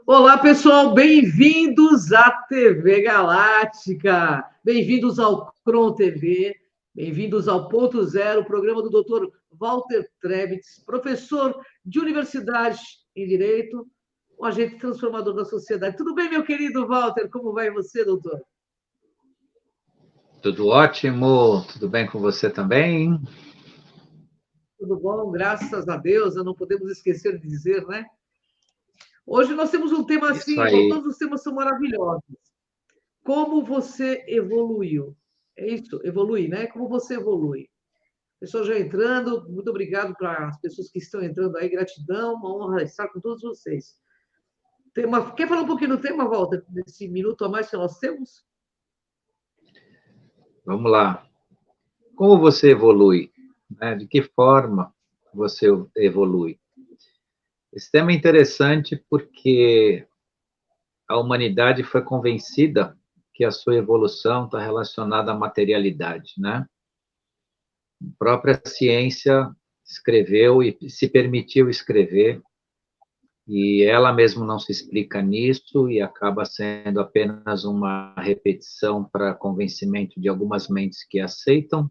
Olá, pessoal, bem-vindos à TV Galáctica, bem-vindos ao Cron TV, bem-vindos ao Ponto Zero, programa do Dr. Walter Trebitz, professor de universidade em Direito, um agente transformador da sociedade. Tudo bem, meu querido Walter? Como vai você, doutor? Tudo ótimo, tudo bem com você também? Tudo bom, graças a Deus, não podemos esquecer de dizer, né? Hoje nós temos um tema Isso assim, bom, aí. todos os temas são maravilhosos. Como você evoluiu? É isso, evolui, né? Como você evolui? Pessoal já entrando, muito obrigado para as pessoas que estão entrando aí, gratidão, uma honra estar com todos vocês. Quer falar um pouquinho do tema, Walter, nesse minuto a mais que nós temos? Vamos lá. Como você evolui? Né? De que forma você evolui? Esse tema é interessante porque a humanidade foi convencida que a sua evolução está relacionada à materialidade, né? A própria ciência escreveu e se permitiu escrever, e ela mesma não se explica nisso e acaba sendo apenas uma repetição para convencimento de algumas mentes que aceitam,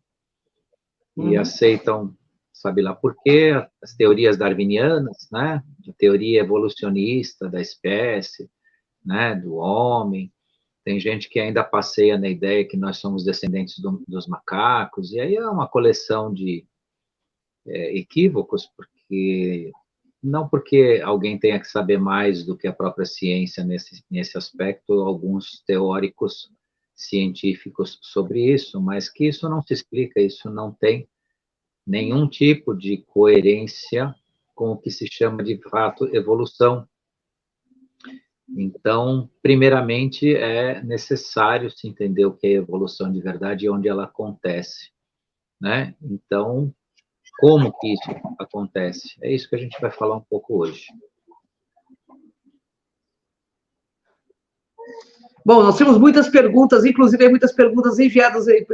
e aceitam, sabe lá por quê, as teorias darwinianas, né? A teoria evolucionista da espécie, né? Do homem. Tem gente que ainda passeia na ideia que nós somos descendentes dos macacos, e aí é uma coleção de equívocos, porque não porque alguém tenha que saber mais do que a própria ciência nesse aspecto, alguns teóricos científicos sobre isso, mas que isso não se explica, isso não tem nenhum tipo de coerência com o que se chama de fato evolução. Então, primeiramente, é necessário se entender o que é evolução de verdade e onde ela acontece, né? Então, como que isso acontece? É isso que a gente vai falar um pouco hoje. Bom, nós temos muitas perguntas, inclusive muitas perguntas enviadas aí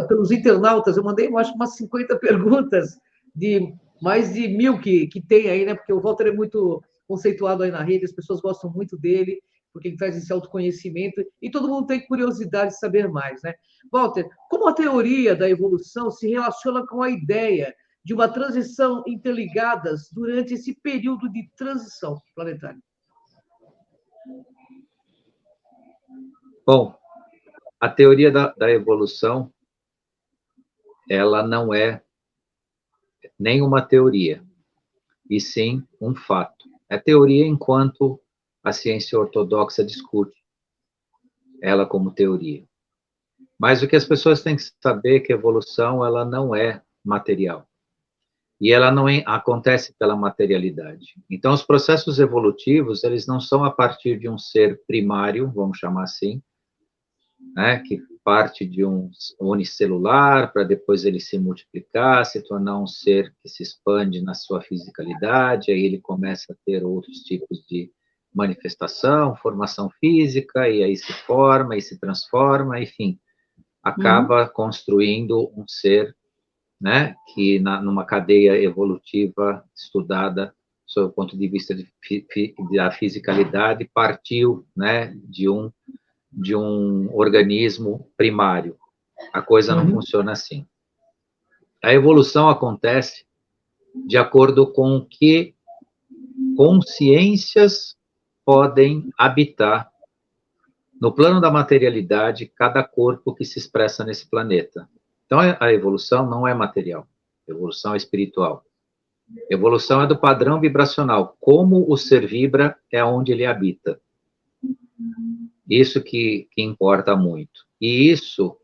pelos internautas. Eu mandei, eu acho, umas 50 perguntas de mais de 1.000 que tem aí, né? Porque o Walter é muito conceituado aí na rede, as pessoas gostam muito dele, porque ele traz esse autoconhecimento e todo mundo tem curiosidade de saber mais, né? Walter, como a teoria da evolução se relaciona com a ideia de uma transição interligadas durante esse período de transição planetária? Bom, a teoria da evolução, ela não é nenhuma teoria, e sim um fato. É teoria enquanto a ciência ortodoxa discute ela como teoria. Mas o que as pessoas têm que saber é que a evolução ela não é material. E ela não acontece pela materialidade. Então, os processos evolutivos, eles não são a partir de um ser primário, vamos chamar assim, né, que parte de um unicelular para depois ele se multiplicar, se tornar um ser que se expande na sua fisicalidade, aí ele começa a ter outros tipos de manifestação, formação física, e aí se forma e se transforma, enfim, acaba construindo um ser, né, que numa cadeia evolutiva estudada sob o ponto de vista da fisicalidade partiu, né, de um organismo primário. A coisa não funciona assim. A evolução acontece de acordo com o que consciências podem habitar no plano da materialidade cada corpo que se expressa nesse planeta. Então, a evolução não é material, a evolução é espiritual. A evolução é do padrão vibracional. Como o ser vibra é onde ele habita. Isso que importa muito. E isso,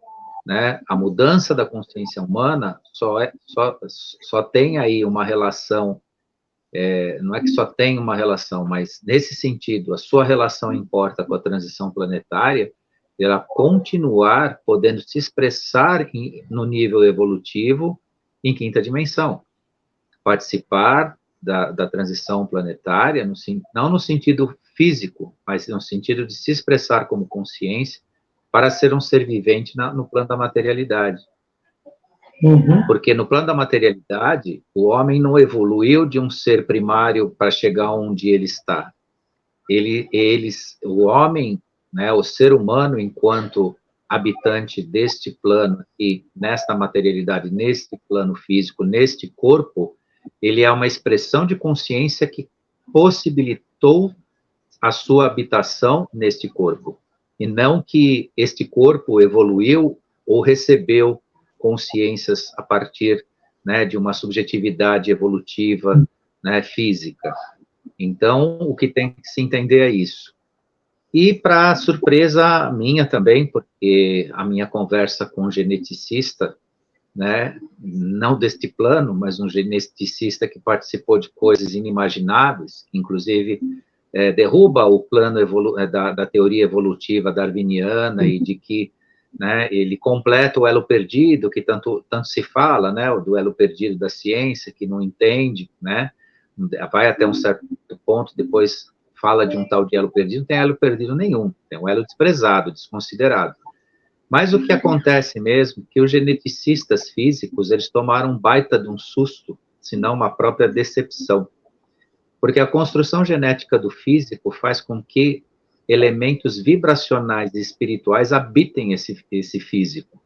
né, a mudança da consciência humana só tem aí uma relação, não é que só tem uma relação, mas nesse sentido, a sua relação importa com a transição planetária, ela continuar podendo se expressar no nível evolutivo em quinta dimensão. Participar da transição planetária, não no sentido físico, mas no sentido de se expressar como consciência para ser um ser vivente no plano da materialidade. Porque no plano da materialidade, o homem não evoluiu de um ser primário para chegar onde ele está. o homem, né, o ser humano, enquanto habitante deste plano e nesta materialidade, neste plano físico, neste corpo, ele é uma expressão de consciência que possibilitou a sua habitação neste corpo, e não que este corpo evoluiu ou recebeu consciências a partir, né, de uma subjetividade evolutiva, né, física. Então, o que tem que se entender é isso. E, para surpresa minha também, porque a minha conversa com um geneticista, né, não deste plano, mas um geneticista que participou de coisas inimagináveis, inclusive derruba o plano da teoria evolutiva darwiniana e de que, né, ele completa o elo perdido, que tanto se fala, né, do elo perdido da ciência, que não entende, né, vai até um certo ponto, depois fala de um tal de elo perdido, não tem elo perdido nenhum, tem um elo desprezado, desconsiderado. Mas o que acontece mesmo, que os geneticistas físicos, eles tomaram um baita de um susto, se não uma própria decepção. Porque a construção genética do físico faz com que elementos vibracionais e espirituais habitem esse físico.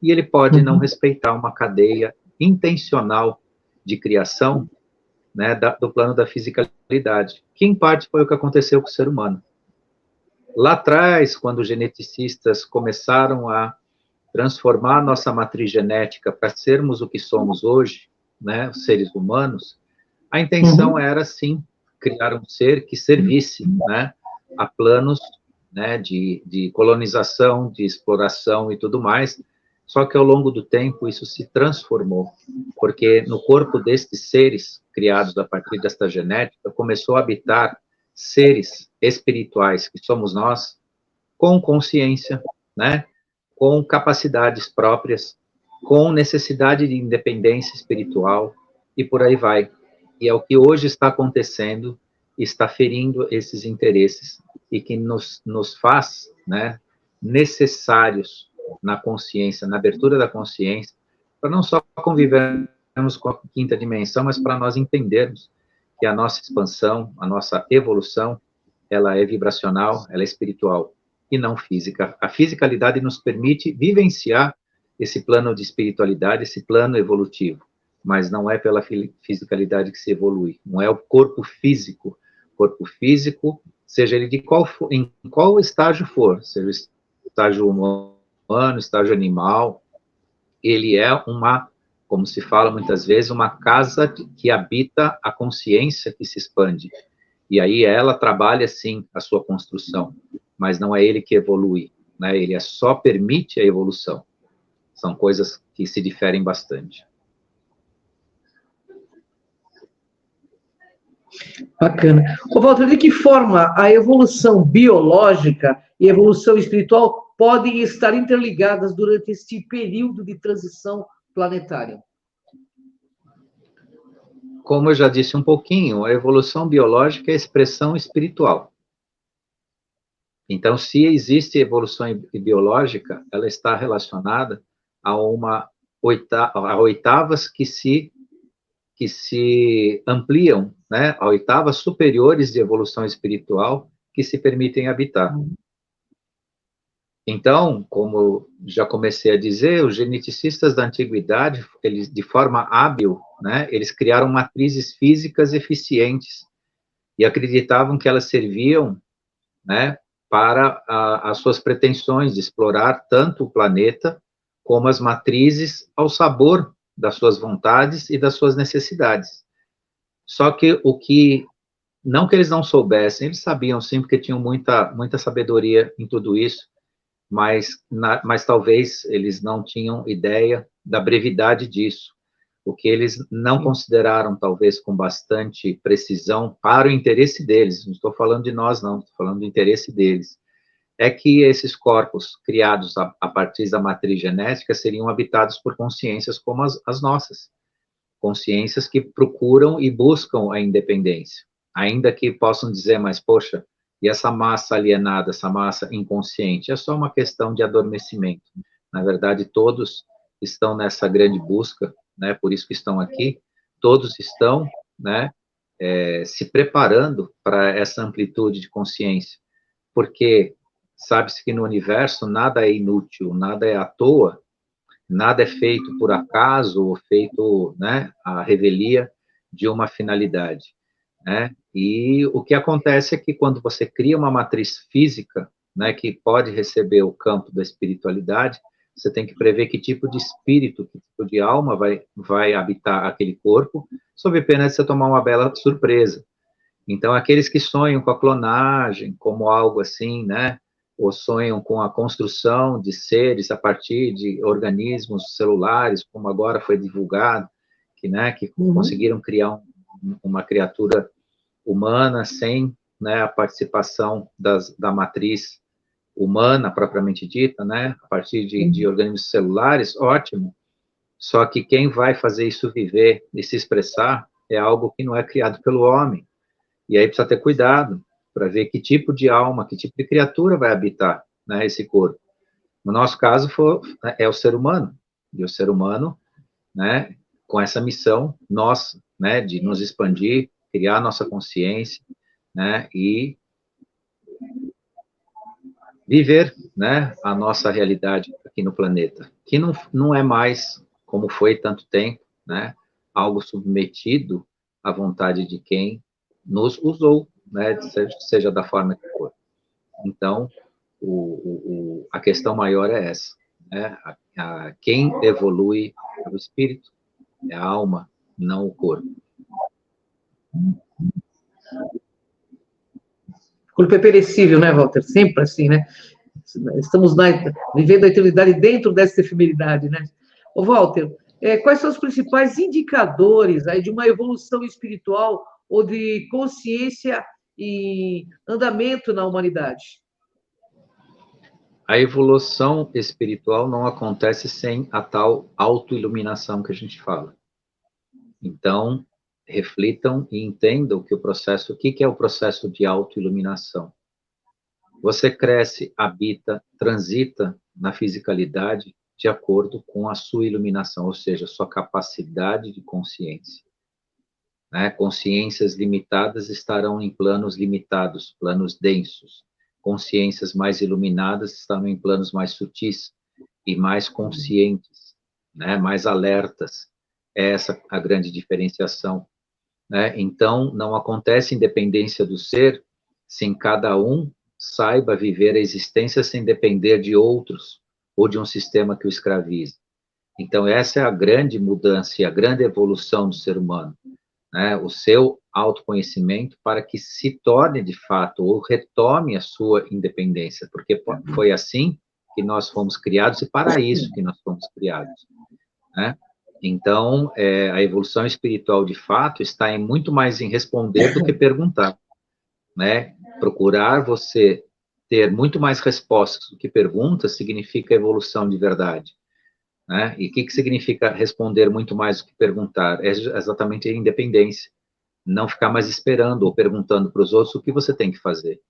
E ele pode não respeitar uma cadeia intencional de criação, né, do plano da fisicalidade, que em parte foi o que aconteceu com o ser humano. Lá atrás, quando os geneticistas começaram a transformar a nossa matriz genética para sermos o que somos hoje, né, os seres humanos, a intenção era, sim, criar um ser que servisse, né, a planos, né, de colonização, de exploração e tudo mais, só que ao longo do tempo isso se transformou, porque no corpo destes seres, criados a partir desta genética, começou a habitar seres espirituais, que somos nós, com consciência, né, com capacidades próprias, com necessidade de independência espiritual, e por aí vai. E é o que hoje está acontecendo, está ferindo esses interesses, e que nos faz, né, necessários na consciência, na abertura da consciência, para não só convivermos com a quinta dimensão, mas para nós entendermos que a nossa expansão, a nossa evolução, ela é vibracional, ela é espiritual, e não física. A fisicalidade nos permite vivenciar esse plano de espiritualidade, esse plano evolutivo, mas não é pela fisicalidade que se evolui, não é o corpo físico. Corpo físico, seja ele em qual estágio for, seja estágio humano, estágio animal, ele é como se fala muitas vezes, uma casa que habita a consciência que se expande. E aí ela trabalha, sim, a sua construção, mas não é ele que evolui, né? Ele só permite a evolução. São coisas que se diferem bastante. Bacana. Ô, Walter, de que forma a evolução biológica e a evolução espiritual podem estar interligadas durante este período de transição planetária? Como eu já disse um pouquinho, a evolução biológica é a expressão espiritual. Então, se existe evolução biológica, ela está relacionada a oitavas que se ampliam, né, a oitavas superiores de evolução espiritual que se permitem habitar. Então, como já comecei a dizer, os geneticistas da antiguidade, eles, de forma hábil, né, eles criaram matrizes físicas eficientes e acreditavam que elas serviam, né, para as suas pretensões de explorar tanto o planeta como as matrizes ao sabor das suas vontades e das suas necessidades. Só que não que eles não soubessem, eles sabiam sim, porque tinham muita sabedoria em tudo isso, mas talvez eles não tinham ideia da brevidade disso, o que eles não consideraram, talvez, com bastante precisão, para o interesse deles, não estou falando de nós, não, estou falando do interesse deles, é que esses corpos criados a partir da matriz genética seriam habitados por consciências como as nossas, consciências que procuram e buscam a independência, ainda que possam dizer, mas, poxa, e essa massa alienada, essa massa inconsciente, é só uma questão de adormecimento. Na verdade, todos estão nessa grande busca, né, por isso que estão aqui, todos estão, né, se preparando para essa amplitude de consciência, porque sabe-se que no universo nada é inútil, nada é à toa, nada é feito por acaso ou feito, né, à revelia de uma finalidade, né? E o que acontece é que quando você cria uma matriz física, né, que pode receber o campo da espiritualidade, você tem que prever que tipo de espírito, que tipo de alma vai habitar aquele corpo, sob pena de você tomar uma bela surpresa. Então, aqueles que sonham com a clonagem, como algo assim, né, ou sonham com a construção de seres a partir de organismos celulares, como agora foi divulgado, que conseguiram criar uma criatura humana sem, né, a participação da matriz humana propriamente dita, né, a partir de organismos celulares, ótimo. Só que quem vai fazer isso viver e se expressar é algo que não é criado pelo homem. E aí precisa ter cuidado para ver que tipo de alma, que tipo de criatura vai habitar, né, esse corpo. No nosso caso, é o ser humano. E o ser humano, né, com essa missão nossa, né, de nos expandir, criar nossa consciência, né, e viver, né, a nossa realidade aqui no planeta, que não é mais, como foi tanto tempo, né, algo submetido à vontade de quem nos usou, né, seja da forma que for. Então, a questão maior é essa, né, quem evolui é o espírito, é a alma, não o corpo. O corpo é perecível, né, Walter? Sempre assim, né? Estamos vivendo a eternidade dentro dessa efemeridade, né? Ô, Walter, quais são os principais indicadores aí de uma evolução espiritual ou de consciência e andamento na humanidade? A evolução espiritual não acontece sem a tal autoiluminação que a gente fala. Então, reflitam e entendam que o que é o processo de autoiluminação? Você cresce, habita, transita na fisicalidade de acordo com a sua iluminação, ou seja, sua capacidade de consciência. Né? Consciências limitadas estarão em planos limitados, planos densos. Consciências mais iluminadas estarão em planos mais sutis e mais conscientes, né? Mais alertas. Essa é a grande diferenciação. Né? Então, não acontece independência do ser sem cada um saiba viver a existência sem depender de outros ou de um sistema que o escravize. Então, essa é a grande mudança e a grande evolução do ser humano, né? O seu autoconhecimento para que se torne, de fato, ou retome a sua independência, porque foi assim que nós fomos criados e para isso que nós fomos criados, né? Então, a evolução espiritual, de fato, está muito mais em responder do que perguntar, né? Procurar você ter muito mais respostas do que perguntas significa evolução de verdade, né? E o que significa responder muito mais do que perguntar? É exatamente a independência. Não ficar mais esperando ou perguntando para os outros o que você tem que fazer.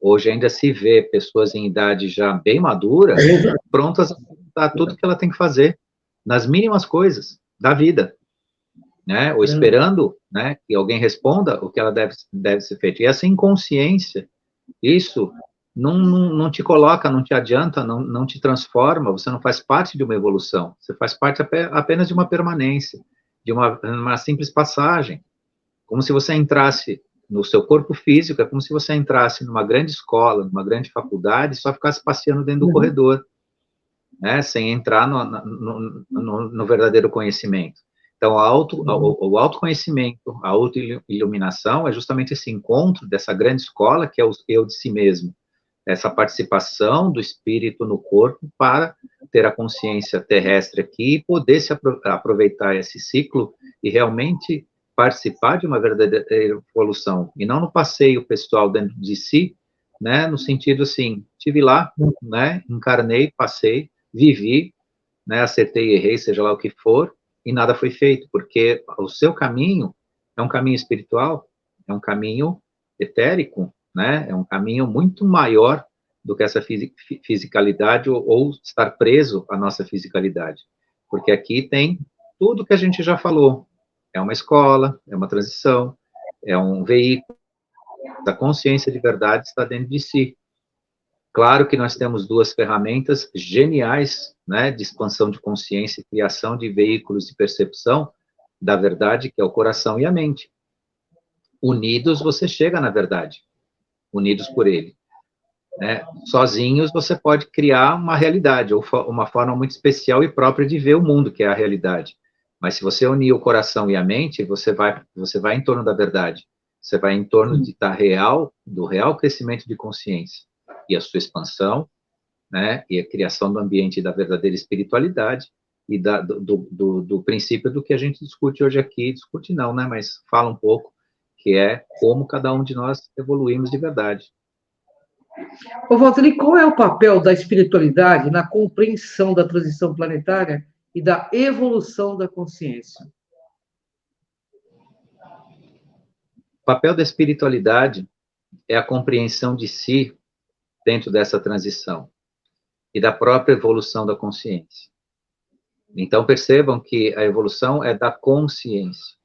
Hoje ainda se vê pessoas em idade já bem madura, prontas a perguntar tudo que ela tem que fazer, nas mínimas coisas da vida, né? Ou esperando, né, que alguém responda o que ela deve ser feito. E essa inconsciência, isso não te coloca, não te adianta, não te transforma, você não faz parte de uma evolução, você faz parte apenas de uma permanência, de uma simples passagem, como se você entrasse no seu corpo físico, é como se você entrasse numa grande escola, numa grande faculdade, e só ficasse passeando dentro do corredor, né, sem entrar no verdadeiro conhecimento. Então, o autoconhecimento, a autoiluminação é justamente esse encontro dessa grande escola, que é o eu de si mesmo, essa participação do espírito no corpo para ter a consciência terrestre aqui e poder se aproveitar esse ciclo e realmente participar de uma verdadeira evolução, e não no passeio pessoal dentro de si, né, no sentido assim, estive lá, né, encarnei, passei, vivi, né, acertei e errei, seja lá o que for, e nada foi feito, porque o seu caminho é um caminho espiritual, é um caminho etérico, né, é um caminho muito maior do que essa fisicalidade ou estar preso à nossa fisicalidade, porque aqui tem tudo que a gente já falou, é uma escola, é uma transição, é um veículo. A consciência de verdade está dentro de si. Claro que nós temos duas ferramentas geniais, né, de expansão de consciência e criação de veículos de percepção da verdade, que é o coração e a mente. Unidos, você chega na verdade, unidos por ele. Né? Sozinhos, você pode criar uma realidade, ou uma forma muito especial e própria de ver o mundo, que é a realidade. Mas se você unir o coração e a mente, você vai em torno da verdade. Você vai em torno do real crescimento de consciência e a sua expansão, né? E a criação do ambiente da verdadeira espiritualidade e do princípio do que a gente discute hoje aqui, discute não, né? Mas fala um pouco, que é como cada um de nós evoluímos de verdade. Ô, Walter, e qual é o papel da espiritualidade na compreensão da transição planetária e da evolução da consciência? O papel da espiritualidade é a compreensão de si dentro dessa transição e da própria evolução da consciência. Então, percebam que a evolução é da consciência,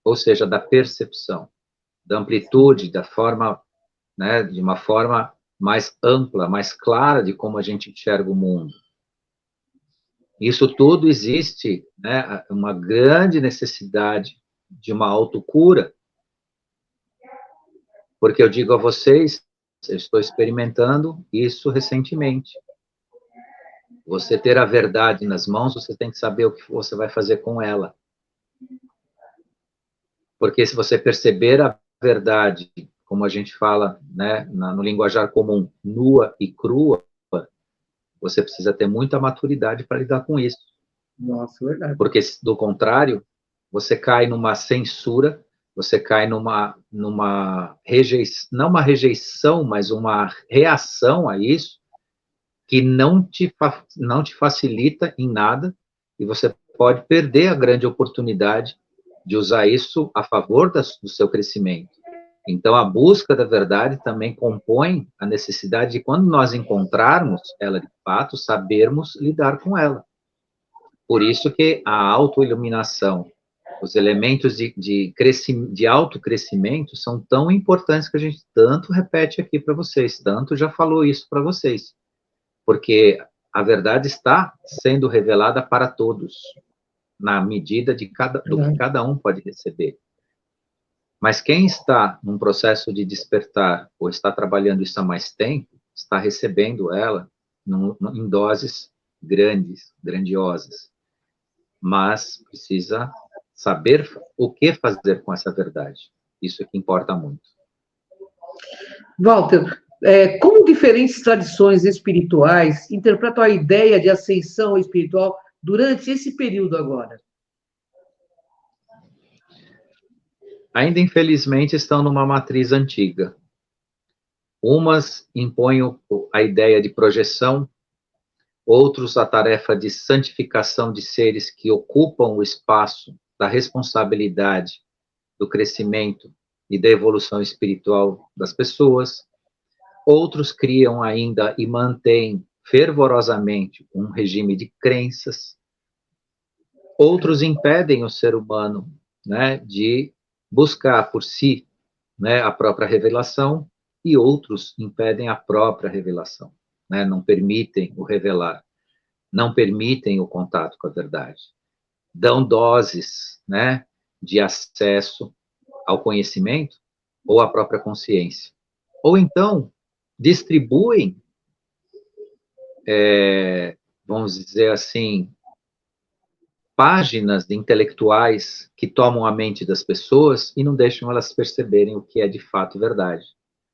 ou seja, da percepção, da amplitude, da forma, né, de uma forma mais ampla, mais clara de como a gente enxerga o mundo. Isso tudo existe, né, uma grande necessidade de uma autocura, porque eu digo a vocês, eu estou experimentando isso recentemente. Você ter a verdade nas mãos, você tem que saber o que você vai fazer com ela. Porque se você perceber a verdade, como a gente fala, né, no linguajar comum, nua e crua, você precisa ter muita maturidade para lidar com isso. Nossa, verdade. Porque, do contrário, você cai numa censura, você cai numa rejeição, não uma rejeição, mas uma reação a isso, que não te facilita em nada, e você pode perder a grande oportunidade de usar isso a favor do seu crescimento. Então, a busca da verdade também compõe a necessidade de, quando nós encontrarmos ela de fato, sabermos lidar com ela. Por isso que a autoiluminação, os elementos de autocrescimento são tão importantes, que a gente tanto repete aqui para vocês, tanto já falou isso para vocês. Porque a verdade está sendo revelada para todos, na medida do que cada um pode receber. Mas quem está num processo de despertar, ou está trabalhando isso há mais tempo, está recebendo ela em doses grandiosas. Mas precisa saber o que fazer com essa verdade. Isso é que importa muito. Walter, como diferentes tradições espirituais interpretam a ideia de ascensão espiritual durante esse período agora? Ainda, infelizmente, estão numa matriz antiga. Umas impõem a ideia de projeção, outros a tarefa de santificação de seres que ocupam o espaço da responsabilidade, do crescimento e da evolução espiritual das pessoas. Outros criam ainda e mantêm fervorosamente um regime de crenças. Outros impedem o ser humano, né, de buscar por si, né, a própria revelação, e outros impedem a própria revelação, né, não permitem o revelar, não permitem o contato com a verdade. Dão doses, né, de acesso ao conhecimento ou à própria consciência. Ou então, distribuem, vamos dizer assim, páginas de intelectuais que tomam a mente das pessoas e não deixam elas perceberem o que é de fato verdade.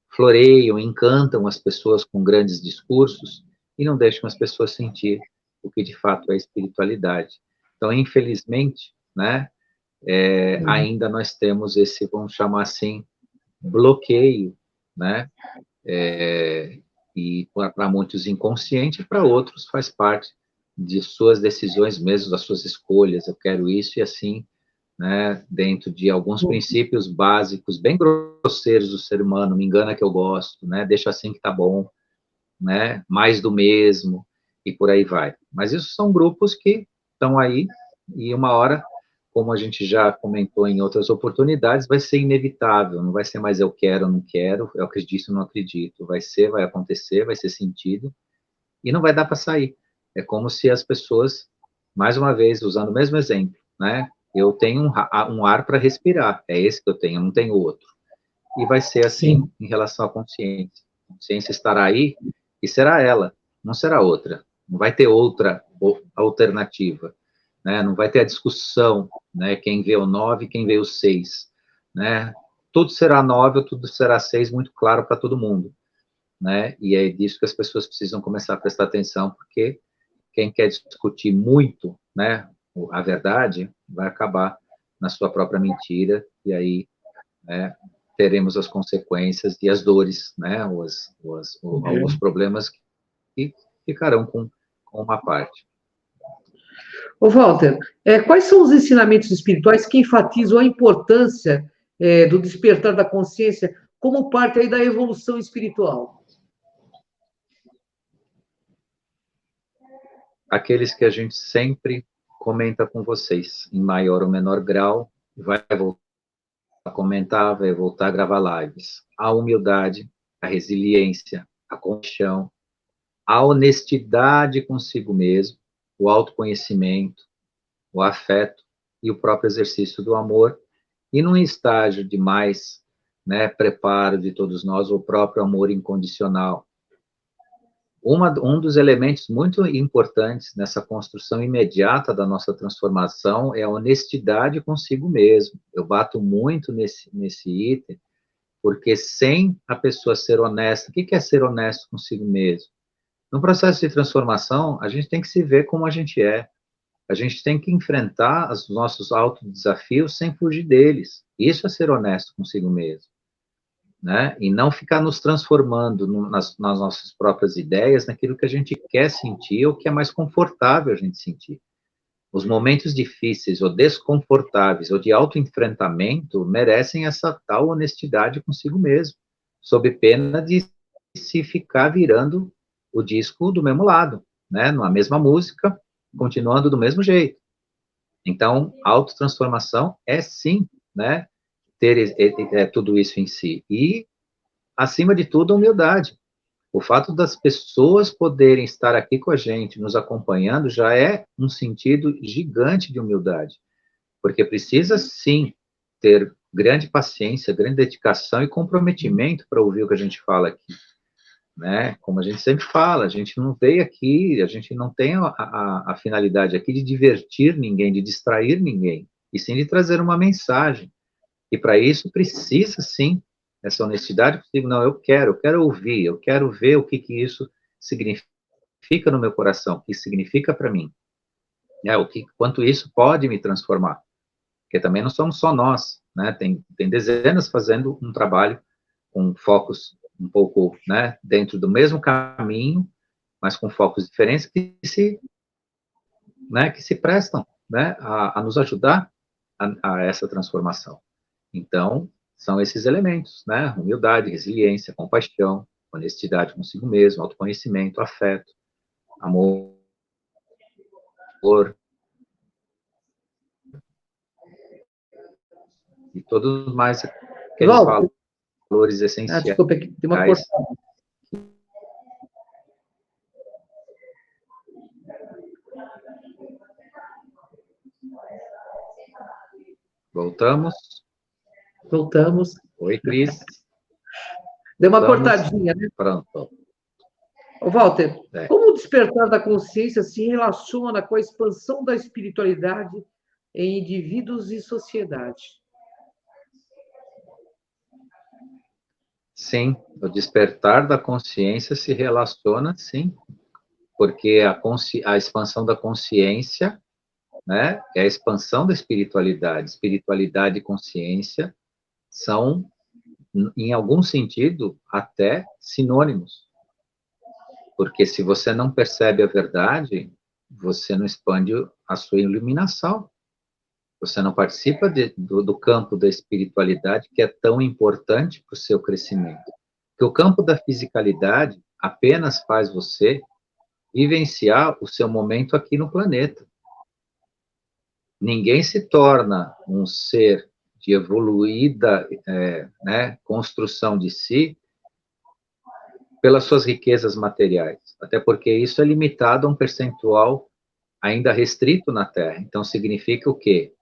Floreiam, encantam as pessoas com grandes discursos e não deixam as pessoas sentir o que de fato é espiritualidade. Então, infelizmente, né, ainda nós temos esse, vamos chamar assim, bloqueio, né, e para muitos inconsciente, para outros faz parte de suas decisões mesmo, das suas escolhas, eu quero isso e assim, né, dentro de alguns princípios básicos, bem grosseiros do ser humano, me engana que eu gosto, né, deixa assim que tá bom, né, mais do mesmo, e por aí vai. Mas isso são grupos que estão aí, e uma hora, como a gente já comentou em outras oportunidades, vai ser inevitável, não vai ser mais eu quero, não quero, eu acredito, não acredito, vai ser, vai acontecer, vai ser sentido, e não vai dar para sair. É como se as pessoas, mais uma vez, usando o mesmo exemplo, né? Eu tenho um ar para respirar, é esse que eu tenho, não tenho outro. E vai ser assim Sim. em relação à consciência. A consciência estará aí e será ela, não será outra. Não vai ter outra alternativa, né? Não vai ter a discussão, né? Quem vê o 9, quem vê o 6, né? Tudo será 9 ou tudo será 6, muito claro para todo mundo, né? E é disso que as pessoas precisam começar a prestar atenção, porque quem quer discutir muito, né, a verdade, vai acabar na sua própria mentira, e aí, né, teremos as consequências e as dores, né, os problemas que ficarão com uma parte. Ô, Walter, quais são os ensinamentos espirituais que enfatizam a importância do despertar da consciência como parte aí da evolução espiritual? Aqueles que a gente sempre comenta com vocês, em maior ou menor grau, vai voltar a comentar, vai voltar a gravar lives. A humildade, a resiliência, a compaixão, a honestidade consigo mesmo, o autoconhecimento, o afeto e o próprio exercício do amor, e num estágio de mais, né, preparo de todos nós, o próprio amor incondicional. Um dos elementos muito importantes nessa construção imediata da nossa transformação é a honestidade consigo mesmo. Eu bato muito nesse item, porque sem a pessoa ser honesta, o que é ser honesto consigo mesmo? No processo de transformação, a gente tem que se ver como a gente é. A gente tem que enfrentar os nossos autodesafios sem fugir deles. Isso é ser honesto consigo mesmo, né? E não ficar nos transformando nas nossas próprias ideias, naquilo que a gente quer sentir ou que é mais confortável a gente sentir. Os momentos difíceis ou desconfortáveis ou de autoenfrentamento merecem essa tal honestidade consigo mesmo, sob pena de se ficar virando o disco do mesmo lado, né? Na mesma música, continuando do mesmo jeito. Então, a autotransformação é sim, né? Ter tudo isso em si. E, acima de tudo, a humildade. O fato das pessoas poderem estar aqui com a gente, nos acompanhando, já é um sentido gigante de humildade. Porque precisa, sim, ter grande paciência, grande dedicação e comprometimento para ouvir o que a gente fala aqui, né? Como a gente sempre fala, a gente não veio aqui, a gente não tem a finalidade aqui de divertir ninguém, de distrair ninguém, e sim de trazer uma mensagem. E para isso precisa, sim, essa honestidade. Não, eu quero ouvir, eu quero ver o que isso significa no meu coração, o que significa para mim, né? Quanto isso pode me transformar. Porque também não somos só nós, né? Tem dezenas fazendo um trabalho com focos um pouco, né, dentro do mesmo caminho, mas com focos diferentes que se prestam, né, a nos ajudar a essa transformação. Então, são esses elementos, né? Humildade, resiliência, compaixão, honestidade consigo mesmo, autoconhecimento, afeto, amor, e todos mais aqueles Walter, valores essenciais. desculpa, tem uma cortada. Voltamos. Voltamos. Oi, Cris. Deu uma Voltamos. cortadinha, né? Pronto. Ô, Walter, como o despertar da consciência se relaciona com a expansão da espiritualidade em indivíduos e sociedade? Sim, o despertar da consciência se relaciona, sim, porque a expansão da consciência, né, é a expansão da espiritualidade. Espiritualidade e consciência são, em algum sentido, até sinônimos. Porque se você não percebe a verdade, você não expande a sua iluminação. Você não participa do campo da espiritualidade, que é tão importante para o seu crescimento. Porque o campo da fisicalidade apenas faz você vivenciar o seu momento aqui no planeta. ninguém se torna um ser de evoluída construção de si pelas suas riquezas materiais, até porque isso é limitado a um percentual ainda restrito na Terra. Então, significa o quê?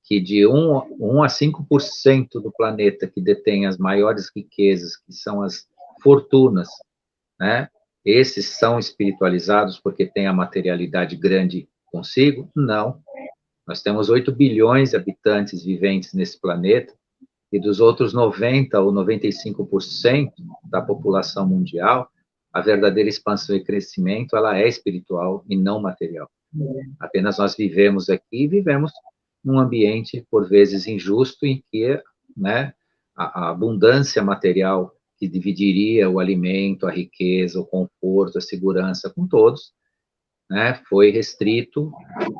Que de 1 a 5% do planeta que detém as maiores riquezas, que são as fortunas, né? Esses são espiritualizados porque têm a materialidade grande consigo? Não. Nós temos 8 bilhões de habitantes viventes nesse planeta, e dos outros 90 ou 95% da população mundial, a verdadeira expansão e crescimento, ela é espiritual e não material. Apenas nós vivemos aqui e vivemos num ambiente, por vezes, injusto, em que, né, a abundância material que dividiria o alimento, a riqueza, o conforto, a segurança com todos, né, foi restrito,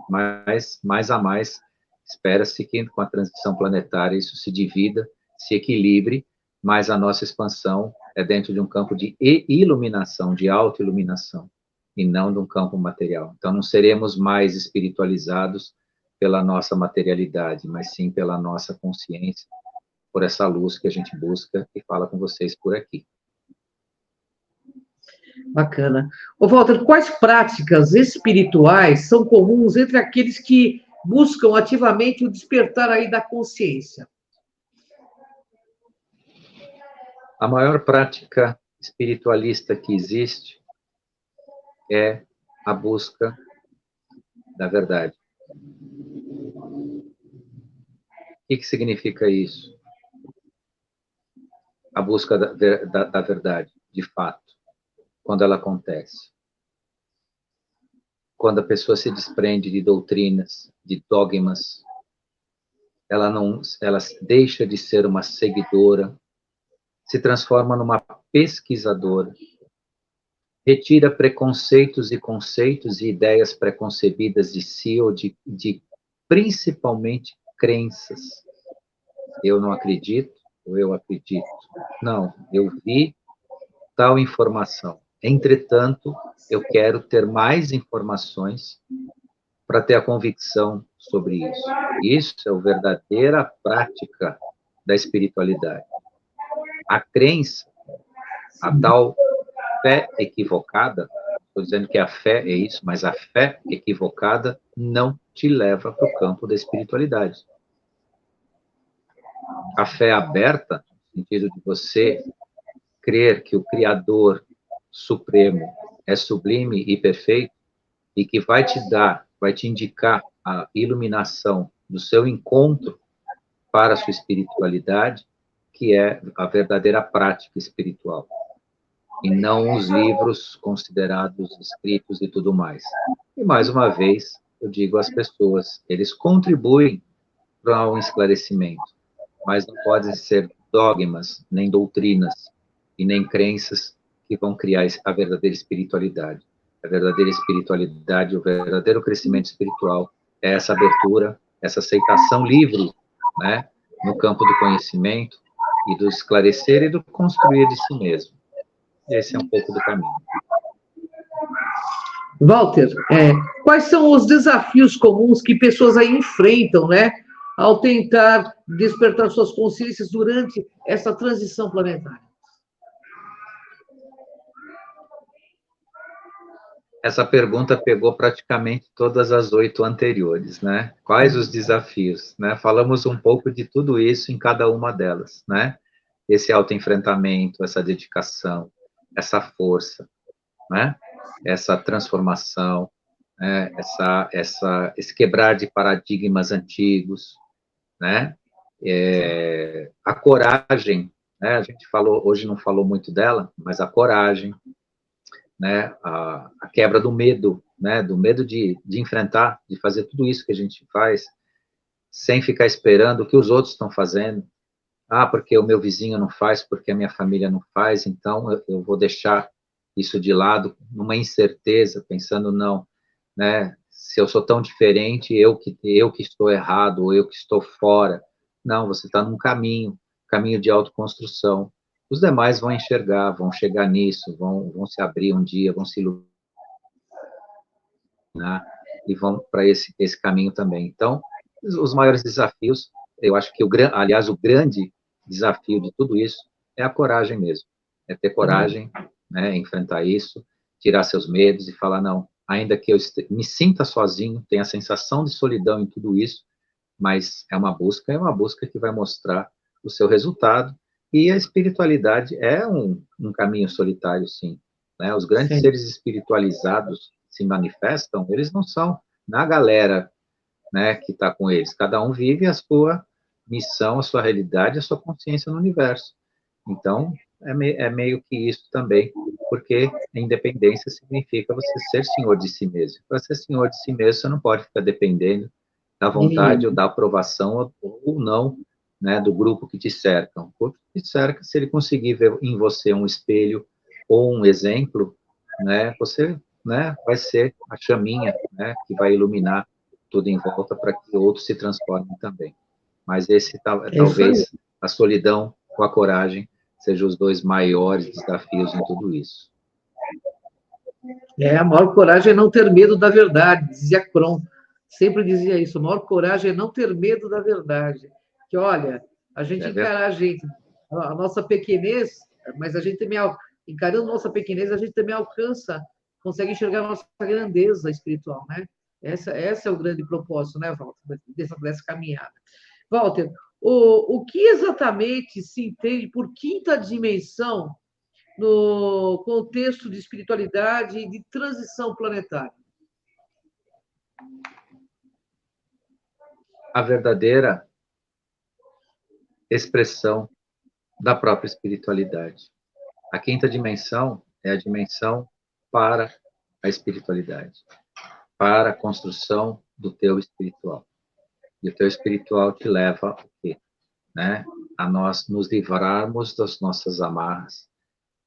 mas mais a mais espera-se que com a transição planetária isso se divida, se equilibre, mas a nossa expansão é dentro de um campo de iluminação, de autoiluminação, e não de um campo material. Então não seremos mais espiritualizados pela nossa materialidade, mas sim pela nossa consciência, por essa luz que a gente busca e fala com vocês por aqui. Bacana. Ô, Walter, quais práticas espirituais são comuns entre aqueles que buscam ativamente o despertar aí da consciência? A maior prática espiritualista que existe é a busca da verdade. O que significa isso? A busca da verdade, de fato, quando ela acontece. Quando a pessoa se desprende de doutrinas, de dogmas, ela deixa de ser uma seguidora, se transforma numa pesquisadora, retira preconceitos e conceitos e ideias preconcebidas de si ou de principalmente crenças. Eu não acredito, ou eu acredito. Não, eu vi tal informação. Entretanto, eu quero ter mais informações para ter a convicção sobre isso. Isso é a verdadeira prática da espiritualidade. A crença, a tal fé equivocada, estou dizendo que a fé é isso, mas a fé equivocada não te leva para o campo da espiritualidade. A fé aberta, no sentido de você crer que o Criador Supremo é sublime e perfeito, e que vai te indicar a iluminação do seu encontro para a sua espiritualidade, que é a verdadeira prática espiritual, e não os livros considerados escritos e tudo mais. E, mais uma vez, eu digo às pessoas, eles contribuem para um esclarecimento, mas não podem ser dogmas, nem doutrinas, e nem crenças que vão criar a verdadeira espiritualidade. A verdadeira espiritualidade, o verdadeiro crescimento espiritual é essa abertura, essa aceitação livre, né, no campo do conhecimento e do esclarecer e do construir de si mesmo. Esse é um pouco do caminho. Walter, quais são os desafios comuns que pessoas aí enfrentam, né, ao tentar despertar suas consciências durante essa transição planetária? Essa pergunta pegou praticamente todas as 8 anteriores, né? Quais os desafios, né? Falamos um pouco de tudo isso em cada uma delas, né? Esse autoenfrentamento, essa dedicação, essa força, né? Essa transformação, né? Esse quebrar de paradigmas antigos, né? A coragem, né? A gente falou, hoje não falou muito dela, mas a coragem, né, a quebra do medo, né, do medo de enfrentar, de fazer tudo isso que a gente faz, sem ficar esperando o que os outros estão fazendo. Ah, porque o meu vizinho não faz, porque a minha família não faz, então eu vou deixar isso de lado, numa incerteza, pensando, não, né, se eu sou tão diferente, eu que estou errado, ou eu que estou fora. Não, você está num caminho de autoconstrução. Os demais vão enxergar, vão chegar nisso, vão se abrir um dia, vão se iluminar e vão para esse caminho também. Então, os maiores desafios, eu acho que, aliás, o grande desafio de tudo isso é a coragem mesmo. É ter coragem, né, enfrentar isso, tirar seus medos e falar, não, ainda que eu me sinta sozinho, tenha a sensação de solidão em tudo isso, mas é uma busca que vai mostrar o seu resultado, e a espiritualidade é um caminho solitário, sim. Né? Os grandes seres espiritualizados se manifestam, eles não são na galera, né, que está com eles. Cada um vive a sua missão, a sua realidade, a sua consciência no universo. Então, é meio que isso também, porque a independência significa você ser senhor de si mesmo. Para ser senhor de si mesmo, você não pode ficar dependendo da vontade ou da aprovação ou não, né, do grupo que te cerca. O grupo que te cerca, se ele conseguir ver em você um espelho ou um exemplo, né, você, né, vai ser a chaminha, né, que vai iluminar tudo em volta para que outros se transformem também. Mas esse talvez a solidão com a coragem sejam os dois maiores desafios em tudo isso. A maior coragem é não ter medo da verdade, dizia Kron. Sempre dizia isso, a maior coragem é não ter medo da verdade. Que, olha, a gente encarar a nossa pequenez, mas a gente também, encarando nossa pequenez, a gente também alcança, consegue enxergar a nossa grandeza espiritual, né? Esse é o grande propósito, né, Walter, dessa caminhada. Walter, o que exatamente se entende por quinta dimensão no contexto de espiritualidade e de transição planetária? A verdadeira expressão da própria espiritualidade. A quinta dimensão é a dimensão para a espiritualidade, para a construção do teu espiritual. E o teu espiritual te leva a quê? Né? A nós nos livrarmos das nossas amarras,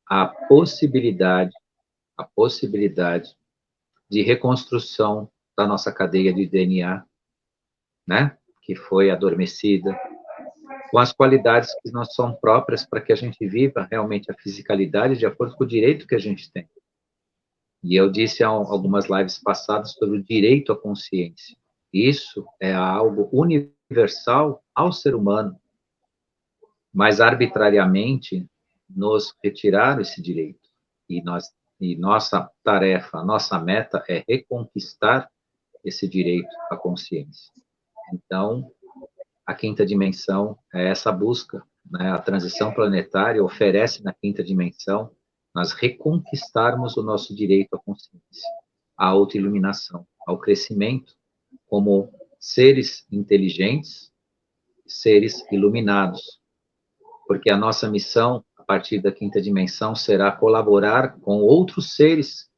a possibilidade de reconstrução da nossa cadeia de DNA, né? Que foi adormecida, com as qualidades que não são próprias para que a gente viva realmente a fisicalidade de acordo com o direito que a gente tem. E eu disse há algumas lives passadas sobre o direito à consciência. Isso é algo universal ao ser humano, mas arbitrariamente nos retiraram esse direito. E nossa tarefa, nossa meta é reconquistar esse direito à consciência. Então, a quinta dimensão é essa busca, né? A transição planetária oferece na quinta dimensão nós reconquistarmos o nosso direito à consciência, à autoiluminação, ao crescimento como seres inteligentes, seres iluminados, porque a nossa missão a partir da quinta dimensão será colaborar com outros seres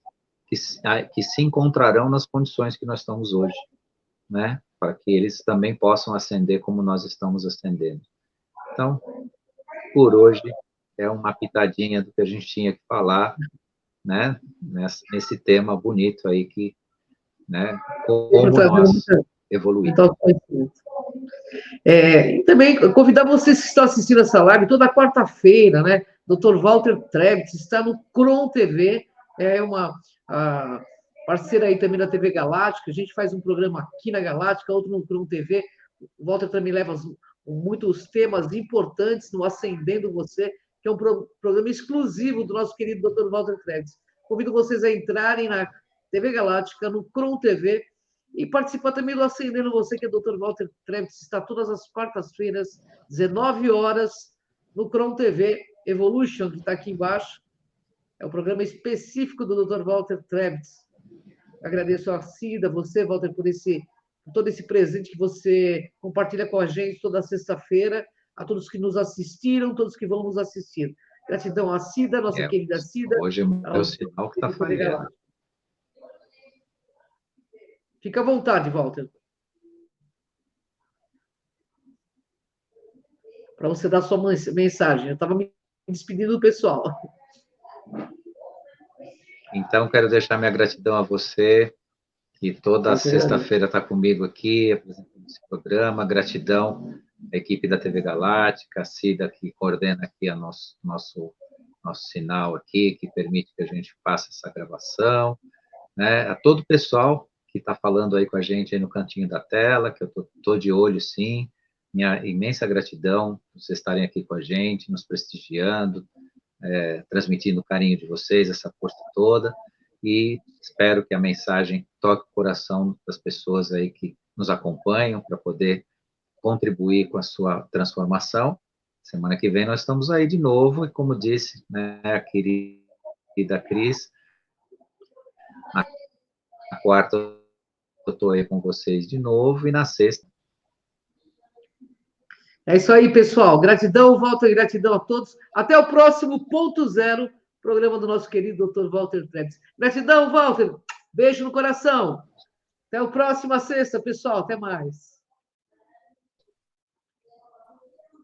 que se encontrarão nas condições que nós estamos hoje, né? Para que eles também possam ascender como nós estamos ascendendo. Então, por hoje, é uma pitadinha do que a gente tinha que falar, né? Nesse tema bonito aí que, né? Como nós evoluímos. E também convidar vocês que estão assistindo essa live toda quarta-feira, né? Dr. Walter Trebitz está no Cron TV, é uma parceira aí também da TV Galáctica. A gente faz um programa aqui na Galáctica, outro no Cron TV. O Walter também leva muitos temas importantes no Ascendendo Você, que é um programa exclusivo do nosso querido Dr. Walter Trebitz. Convido vocês a entrarem na TV Galáctica, no Cron TV, e participar também do Ascendendo Você, que é o Dr. Walter Trebitz, está todas as quartas-feiras, 19 horas, no Cron TV Evolution, que está aqui embaixo. É um programa específico do Dr. Walter Trebitz. Agradeço a Cida, você, Walter, por todo esse presente que você compartilha com a gente toda sexta-feira, a todos que nos assistiram, todos que vão nos assistir. Gratidão à Cida, nossa querida Cida. Hoje é o sinal que está falhando. Fica à vontade, Walter. Para você dar sua mensagem. Eu estava me despedindo do pessoal. Então, quero deixar minha gratidão a você, que toda sexta-feira está comigo aqui, apresentando esse programa. Gratidão à equipe da TV Galáctica, a Cida, que coordena aqui nosso sinal aqui, que permite que a gente faça essa gravação, né? A todo o pessoal que está falando aí com a gente aí no cantinho da tela, que eu estou de olho, sim. Minha imensa gratidão por vocês estarem aqui com a gente, nos prestigiando, transmitindo o carinho de vocês, essa força toda, e espero que a mensagem toque o coração das pessoas aí que nos acompanham para poder contribuir com a sua transformação. Semana que vem nós estamos aí de novo, e como disse, né, a querida Cris, na quarta eu estou aí com vocês de novo, e na sexta. É isso aí, pessoal. Gratidão, Walter, gratidão a todos. Até o próximo Ponto Zero, programa do nosso querido Dr. Walter Treves. Gratidão, Walter. Beijo no coração. Até a próxima sexta, pessoal. Até mais.